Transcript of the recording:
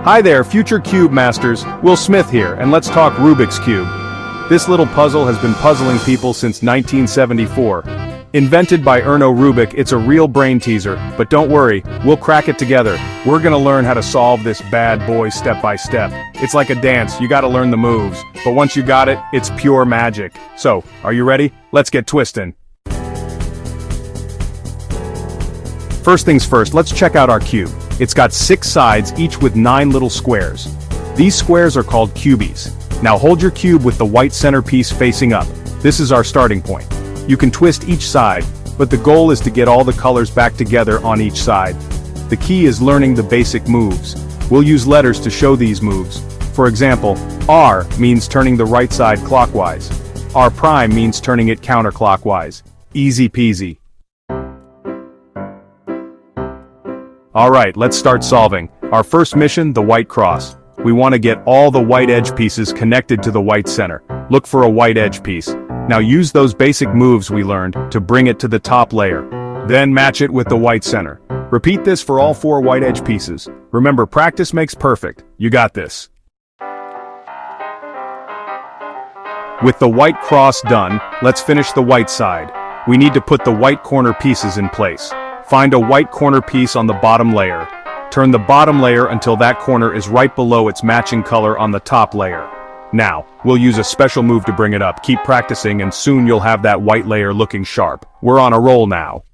Hi there, future cube masters. Will Smith here, and let's talk Rubik's Cube. This little puzzle has been puzzling people since 1974. Invented by Erno Rubik, it's a real brain teaser, but don't worry, we'll crack it together. We're gonna learn how to solve this bad boy step by step. It's like a dance, you gotta learn the moves, but once you got it, it's pure magic. So, are you ready? Let's get twistin'. First things first, let's check out our cube. It's got 6 sides, each with 9 little squares. These squares are called cubies. Now hold your cube with the white centerpiece facing up. This is our starting point. You can twist each side, but the goal is to get all the colors back together on each side. The key is learning the basic moves. We'll use letters to show these moves. For example, R means turning the right side clockwise. R prime means turning it counterclockwise. Easy peasy. Alright, let's start solving. Our first mission, the white cross. We want to get all the white edge pieces connected to the white center. Look for a white edge piece. Now use those basic moves we learned to bring it to the top layer. Then match it with the white center. Repeat this for all 4 white edge pieces. Remember, practice makes perfect. You got this. With the white cross done, let's finish the white side. We need to put the white corner pieces in place. Find a white corner piece on the bottom layer. Turn the bottom layer until that corner is right below its matching color on the top layer. Now, we'll use a special move to bring it up. Keep practicing and soon you'll have that white layer looking sharp. We're on a roll now.